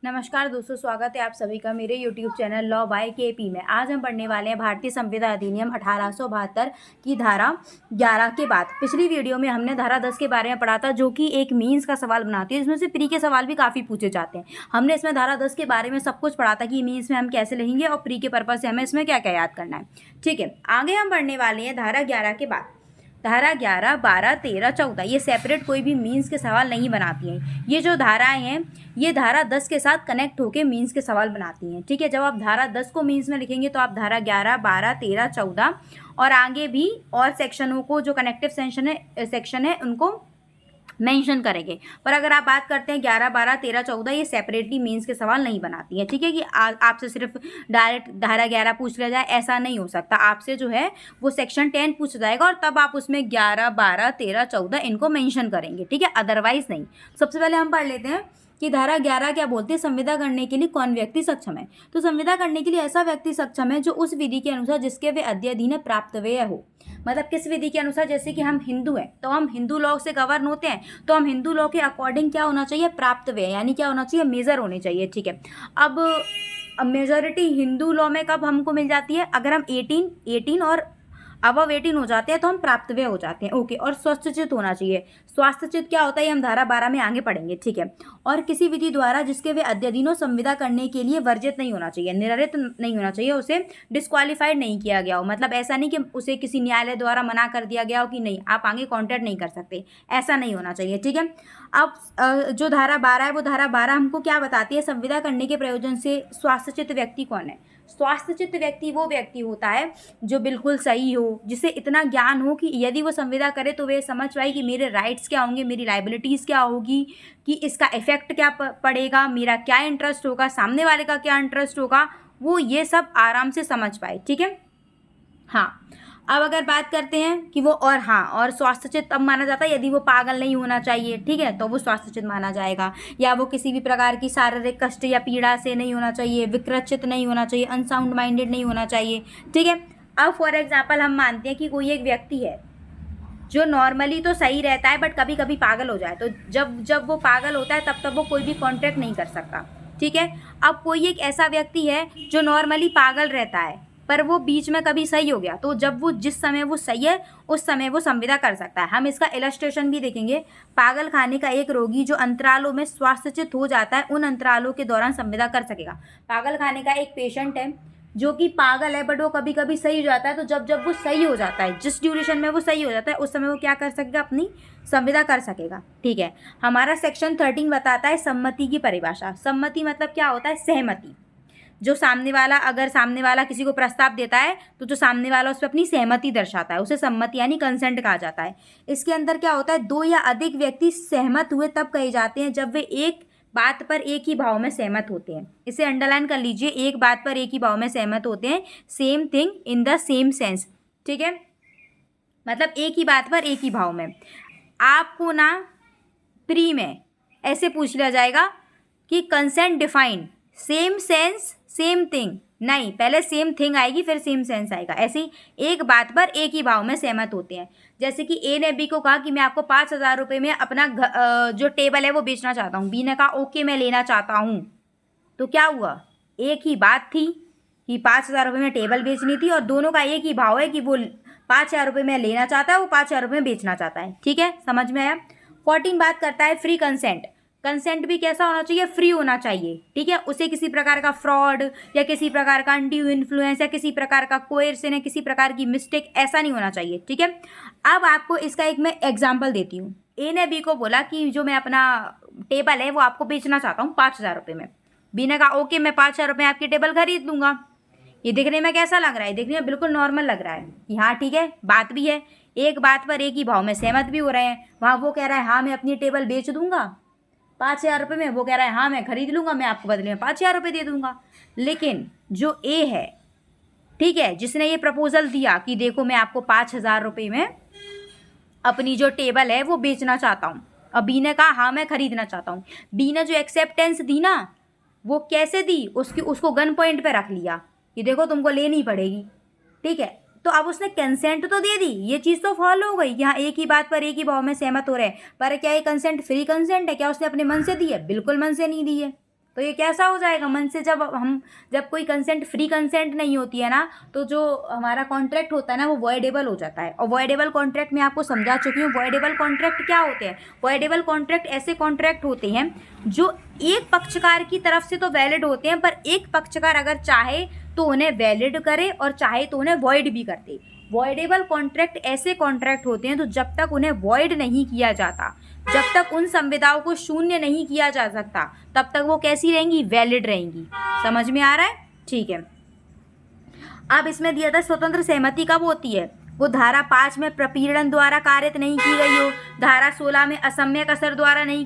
नमस्कार दोस्तों, स्वागत है आप सभी का मेरे YouTube channel law by KP में। आज हम पढ़ने वाले हैं भारतीय संविदा अधिनियम 1872 की धारा 11 के बाद। पिछली वीडियो में हमने धारा 10 के बारे में पढ़ा था, जो कि एक मीन्स का सवाल बनाती है। इसमें से प्री के सवाल भी काफ़ी पूछे जाते हैं। हमने इसमें धारा 10 के बारे में सब कुछ पढ़ा था कि मीन्स में हम कैसे लिखेंगे और प्री के पर्पज़ से हमें इसमें क्या क्या याद करना है। ठीक है, आगे हम पढ़ने वाले हैं धारा 11 के बाद। धारा 11, 12, 13, 14 ये सेपरेट कोई भी मीन्स के सवाल नहीं बनाती हैं। ये जो धाराएं हैं ये धारा 10 के साथ कनेक्ट होकर मीन्स के सवाल बनाती हैं। ठीक है, जब आप धारा 10 को मीन्स में लिखेंगे तो आप धारा 11, 12, 13, 14 और आगे भी और सेक्शनों को जो कनेक्टिव सेक्शन है उनको मेंशन करेंगे। पर अगर आप बात करते हैं 11, 12, 13, 14 ये सेपरेटली मीन्स के सवाल नहीं बनाती है। ठीक है, कि आपसे सिर्फ डायरेक्ट धारा 11 पूछ लिया जाए ऐसा नहीं हो सकता। आपसे जो है वो सेक्शन 10 पूछा जाएगा और तब आप उसमें 11, 12, 13, 14 इनको मेंशन करेंगे। ठीक है, अदरवाइज नहीं। सबसे पहले हम पढ़ लेते हैं कि धारा 11 क्या बोलती है। संविदा करने के लिए कौन व्यक्ति सक्षम है? तो संविदा करने के लिए ऐसा व्यक्ति सक्षम है जो उस विधि के अनुसार जिसके वे अध्ययन प्राप्तव्य हो। मतलब किस विधि के अनुसार? जैसे कि हम हिंदू हैं तो हम हिंदू लॉ से गवर्न होते हैं, तो हम हिंदू लॉ के अकॉर्डिंग क्या होना चाहिए? प्राप्तव्य, यानी क्या होना चाहिए? मेजर होने चाहिए। ठीक है, अब मेजोरिटी हिंदू लॉ में कब हमको मिल जाती है? अगर हम 18 और अबव 18 हो जाते हैं तो हम प्राप्तव्य हो जाते हैं। ओके, और स्वस्थचित होना चाहिए। स्वास्थ्यचित क्या होता है ये हम धारा 12 में आगे पढ़ेंगे। ठीक है, और किसी विधि द्वारा जिसके वे अध्ययनों संविदा करने के लिए वर्जित नहीं होना चाहिए, निररित नहीं होना चाहिए, उसे डिस्क्वालीफाइड नहीं किया गया हो। मतलब ऐसा नहीं कि उसे किसी न्यायालय द्वारा मना कर दिया गया हो कि नहीं आप आगे कॉन्ट्रैक्ट नहीं कर सकते, ऐसा नहीं होना चाहिए। ठीक है, अब जो धारा 12 है वो धारा 12 हमको क्या बताती है? संविदा करने के प्रयोजन से स्वास्थ्यचित व्यक्ति कौन है? स्वास्थ्यचित व्यक्ति वो व्यक्ति होता है जो बिल्कुल सही हो, जिसे इतना ज्ञान हो कि यदि वो संविदा करे तो वे समझ पाए कि मेरे राइट्स क्या होंगे, मेरी लाइबिलिटीज़ क्या होगी, कि इसका इफेक्ट क्या पड़ेगा, मेरा क्या इंटरेस्ट होगा, सामने वाले का क्या इंटरेस्ट होगा, वो ये सब आराम से समझ पाए। ठीक है, हाँ। अब अगर बात करते हैं कि वो और स्वास्थ्यचित तब माना जाता है यदि वो पागल नहीं होना चाहिए। ठीक है, तो वो स्वास्थ्यचित माना जाएगा। या वो किसी भी प्रकार की शारीरिक कष्ट या पीड़ा से नहीं होना चाहिए, विकृतचित नहीं होना चाहिए, अनसाउंड माइंडेड नहीं होना चाहिए। ठीक है, अब फॉर एग्जाम्पल हम मानते हैं कि कोई एक व्यक्ति है जो नॉर्मली तो सही रहता है बट कभी कभी पागल हो जाए, तो जब वो पागल होता है तब वो कोई भी कॉन्ट्रैक्ट नहीं कर सकता। ठीक है, अब कोई एक ऐसा व्यक्ति है जो नॉर्मली पागल रहता है पर वो बीच में कभी सही हो गया, तो जब वो जिस समय वो सही है उस समय वो संविदा कर सकता है। हम इसका इलस्ट्रेशन भी देखेंगे। पागल खाने का एक रोगी जो अंतरालों में स्वास्थ्यचित हो जाता है उन अंतरालों के दौरान संविदा कर सकेगा। पागल खाने का एक पेशेंट है जो कि पागल है बट वो कभी कभी सही हो जाता है, तो जब वो सही हो जाता है, जिस ड्यूरेशन में वो सही हो जाता है उस समय वो क्या कर सकेगा? अपनी संविदा कर सकेगा। ठीक है, हमारा सेक्शन 13 बताता है सम्मति की परिभाषा। सम्मति मतलब क्या होता है? सहमति। जो सामने वाला किसी को प्रस्ताव देता है तो जो सामने वाला उस पर अपनी सहमति दर्शाता है उसे सम्मति यानी कंसेंट कहा जाता है। इसके अंदर क्या होता है? दो या अधिक व्यक्ति सहमत हुए तब कहे जाते हैं जब वे एक बात पर एक ही भाव में सहमत होते हैं। इसे अंडरलाइन कर लीजिए, एक बात पर एक ही भाव में सहमत होते हैं, same thing in the same sense. ठीक है, मतलब एक ही बात पर एक ही भाव में। आपको ना प्री में ऐसे पूछ लिया जाएगा कि consent define same sense same thing, नहीं, पहले सेम थिंग आएगी फिर सेम सेंस आएगा। ऐसे ही एक बात पर एक ही भाव में सहमत होते हैं। जैसे कि ए ने बी को कहा कि मैं आपको 5,000 रुपये में अपना जो टेबल है वो बेचना चाहता हूँ। बी ने कहा ओके मैं लेना चाहता हूँ। तो क्या हुआ? एक ही बात थी कि 5,000 रुपये में टेबल बेचनी थी और दोनों का एक ही भाव है कि वो 5,000 रुपये में लेना चाहता है, वो 5,000 रुपये में बेचना चाहता है। ठीक है, समझ में आया? 14 बात करता है फ्री कंसेंट। कंसेंट भी कैसा होना चाहिए? फ्री होना चाहिए। ठीक है, उसे किसी प्रकार का फ्रॉड या किसी प्रकार का अनड्यू इन्फ्लुएंस या किसी प्रकार का कोएर्सन या किसी प्रकार की मिस्टेक ऐसा नहीं होना चाहिए। ठीक है, अब आपको इसका एक मैं एग्जांपल देती हूँ। ए ने बी को बोला कि जो मैं अपना टेबल है वो आपको बेचना चाहता हूँ 5,000 रुपये में। बी ने कहा ओके मैं 5,000 रुपये में आपकी टेबल खरीद लूँगा। ये देखने में कैसा लग रहा है? देखने में बिल्कुल नॉर्मल लग रहा है कि हाँ ठीक है, बात भी है, एक बात पर एक ही भाव में सहमत भी हो रहे हैं। वहाँ वो कह रहा है हाँ मैं अपनी टेबल बेच दूंगा 5,000 रुपये में, वो कह रहा है हाँ मैं खरीद लूँगा, मैं आपको बदले में 5,000 रुपये दे दूँगा। लेकिन जो ए है, ठीक है, जिसने ये प्रपोजल दिया कि देखो मैं आपको 5,000 रुपये में अपनी जो टेबल है वो बेचना चाहता हूँ, और बी ने कहा हाँ मैं खरीदना चाहता हूँ। बी ने जो एक्सेप्टेंस दी ना वो कैसे दी? उसको गन पॉइंट पे रख लिया कि देखो तुमको लेनी पड़ेगी। ठीक है, तो अब उसने कंसेंट तो दे दी, ये चीज़ तो फॉलो हो गई कि हाँ एक ही बात पर एक ही भाव में सहमत हो रहे हैं। पर क्या ये कंसेंट फ्री कंसेंट है? क्या उसने अपने मन से दी है? बिल्कुल मन से नहीं दी है। तो ये कैसा हो जाएगा मन से, जब कोई कंसेंट फ्री कंसेंट नहीं होती है ना, तो जो हमारा कॉन्ट्रैक्ट होता है ना वो वॉइडेबल हो जाता है। और वॉइडेबल कॉन्ट्रैक्ट मैं आपको समझा चुकी हूँ। वॉइडेबल कॉन्ट्रैक्ट क्या होते हैं? वॉइडेबल कॉन्ट्रैक्ट ऐसे कॉन्ट्रैक्ट होते हैं जो एक पक्षकार की तरफ से तो वैलिड होते हैं, पर एक पक्षकार अगर चाहे तो उन्हें वैलिड करे और चाहे तो उन्हें वॉइड भी कर दे। वॉइडेबल कॉन्ट्रैक्ट ऐसे कॉन्ट्रैक्ट होते हैं तो जब तक उन्हें वॉइड नहीं किया जाता, जब तक उन संविदाओं को शून्य नहीं किया जा सकता, तब तक वो कैसी रहेंगी? वैलिड रहेंगी। समझ में आ रहा है? ठीक है। अब इसमें दिया था स्वतंत्र सहमति कब होती है? वो धारा 5 में प्रपीड़न द्वारा कारित नहीं की गई हो, धारा 16 में असम्यक असर द्वारा नहीं,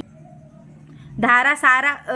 धारा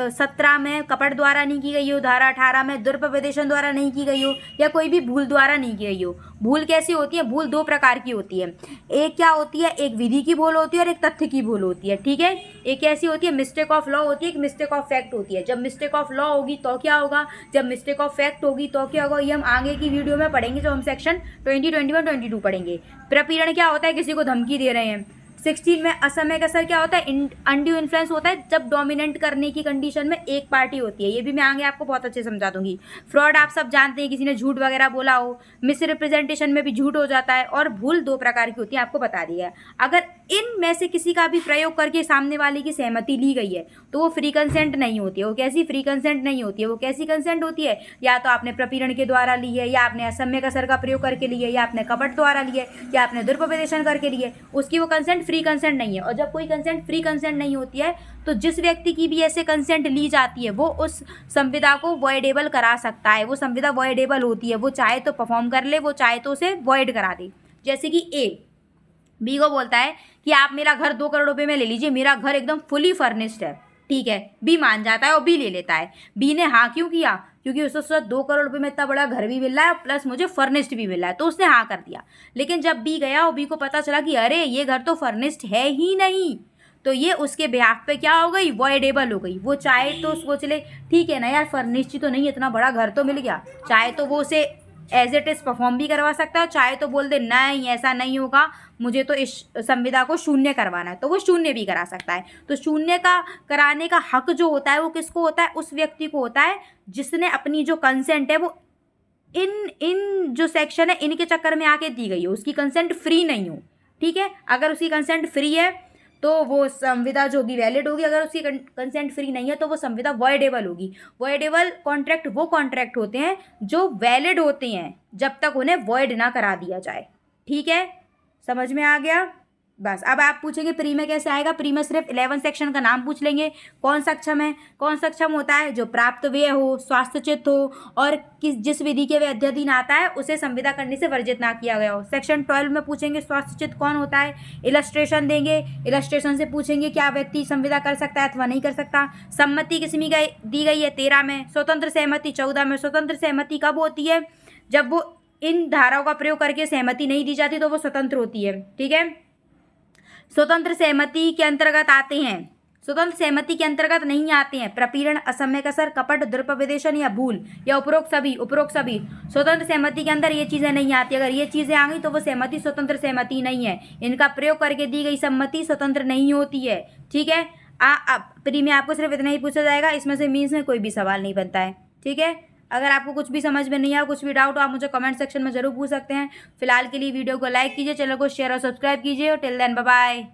17 में कपट द्वारा नहीं की गई हो, धारा 18 में दुरुपवेशन द्वारा नहीं की गई हो, या कोई भी भूल द्वारा नहीं की गई हो। भूल कैसी होती है? भूल 2 प्रकार की होती है। एक क्या होती है? एक विधि की भूल होती है और एक तथ्य की भूल होती है। ठीक है। एक कैसी होती है? मिस्टेक ऑफ लॉ होती है, एक मिस्टेक ऑफ फैक्ट होती है। जब मिस्टेक ऑफ लॉ होगी तो क्या होगा, जब मिस्टेक ऑफ फैक्ट होगी तो क्या होगा, ये हम आगे की वीडियो में पढ़ेंगे जब हम सेक्शन 20, 21, 22 पढ़ेंगे। प्रपीड़न क्या होता है? किसी को धमकी दे रहे हैं। 16 में असमयक असर क्या होता है? अनड्यू इन्फ्लुएंस होता है, जब डोमिनेंट करने की कंडीशन में एक पार्टी होती है। ये भी मैं आगे आपको बहुत अच्छे समझा दूंगी। फ्रॉड आप सब जानते हैं, किसी ने झूठ वगैरह बोला हो, मिस रिप्रेजेंटेशन में भी झूठ हो जाता है, और भूल 2 प्रकार की होती है, आपको बता दिया है। अगर इनमें से किसी का भी प्रयोग करके सामने वाले की सहमति ली गई है तो वो फ्री कंसेंट नहीं होती है। वो कैसी फ्री कंसेंट नहीं होती है? वो कैसी कंसेंट होती है? या तो आपने प्रपीड़न के द्वारा ली है, या आपने असम्यक असर का प्रयोग करके ली है, या आपने कपट द्वारा ली है, या आपने दुरुपवेशन करके ली है, उसकी वो कंसेंट फ्री कंसेंट नहीं है। और जब कोई कंसेंट फ्री कंसेंट नहीं होती है तो जिस व्यक्ति की भी ऐसे कंसेंट ली जाती है वो उस संविदा को वॉइडेबल करा सकता है। वो संविदा वॉइडेबल होती है, वो चाहे तो परफॉर्म कर ले, वो चाहे तो उसे वॉइड करा दे। जैसे कि ए बी को बोलता है कि आप मेरा घर 2 करोड़ रुपए में ले लीजिए, मेरा घर एकदम फुली फर्निश्ड है। ठीक है, बी मान जाता है और बी ले लेता है। बी ने हाँ क्यों किया? क्योंकि उसको सोचा 2 करोड़ रुपए में इतना बड़ा घर भी मिल रहा है प्लस मुझे फर्निश्ड भी मिल रहा है, तो उसने हाँ कर दिया। लेकिन जब बी गया और बी को पता चला कि अरे ये घर तो फर्निश्ड है ही नहीं, तो ये उसके बिहाफ पे क्या हो गई? वॉइडेबल हो गई। वो चाहे तो सोच ले ठीक है ना यार, फर्निश्ड तो नहीं, इतना बड़ा घर तो मिल गया, चाहे तो वो उसे एज इट इज परफॉर्म भी करवा सकता है, चाहे तो बोल दे नहीं ऐसा नहीं होगा, मुझे तो इस संविदा को शून्य करवाना है, तो वो शून्य भी करा सकता है। तो शून्य का कराने का हक जो होता है वो किसको होता है? उस व्यक्ति को होता है जिसने अपनी जो कंसेंट है वो इन जो सेक्शन है इनके चक्कर में आके दी गई हो, उसकी कंसेंट फ्री नहीं हो। ठीक है, अगर उसकी कंसेंट फ्री है तो वो संविदा जो होगी वैलिड होगी, अगर उसकी कंसेंट फ्री नहीं है तो वो संविदा वॉइडेबल होगी। वॉइडेबल कॉन्ट्रैक्ट वो कॉन्ट्रैक्ट होते हैं जो वैलिड होते हैं जब तक उन्हें वॉइड ना करा दिया जाए। ठीक है, समझ में आ गया? बस अब आप पूछेंगे प्री में कैसे आएगा? प्री में सिर्फ 11 सेक्शन का नाम पूछ लेंगे, कौन सक्षम है। कौन सक्षम होता है? जो प्राप्त व्यय हो, स्वास्थ्यचित हो और जिस विधि के वे अध्ययन आता है उसे संविदा करने से वर्जित ना किया गया हो। सेक्शन 12 में पूछेंगे स्वास्थ्यचित कौन होता है, इलस्ट्रेशन देंगे, इलस्ट्रेशन से पूछेंगे क्या व्यक्ति संविदा कर सकता है अथवा नहीं कर सकता। सम्मति किसमें दी गई है? 13 में। स्वतंत्र सहमति 14 में। स्वतंत्र सहमति कब होती है? जब वो इन धाराओं का प्रयोग करके सहमति नहीं दी जाती तो वो स्वतंत्र होती है। ठीक है, स्वतंत्र सहमति के अंतर्गत आते हैं, स्वतंत्र सहमति के अंतर्गत नहीं आते हैं प्रपीड़न, असम्यक असर, कपट, दुरुपवेशन या भूल या उपरोक्त सभी स्वतंत्र सहमति के अंदर ये चीज़ें नहीं आती। अगर ये चीज़ें आ गई तो वो सहमति स्वतंत्र सहमति नहीं है। इनका प्रयोग करके दी गई सम्मति स्वतंत्र नहीं होती है। ठीक है, अब प्री में आपको सिर्फ इतना ही पूछा जाएगा, इसमें से मीन्स में कोई भी सवाल नहीं बनता है। ठीक है, अगर आपको कुछ भी समझ में नहीं आया, कुछ भी डाउट हो, आप मुझे कमेंट सेक्शन में जरूर पूछ सकते हैं। फिलहाल के लिए वीडियो को लाइक कीजिए, चैनल को शेयर और सब्सक्राइब कीजिए और टिल देन बाय बाय।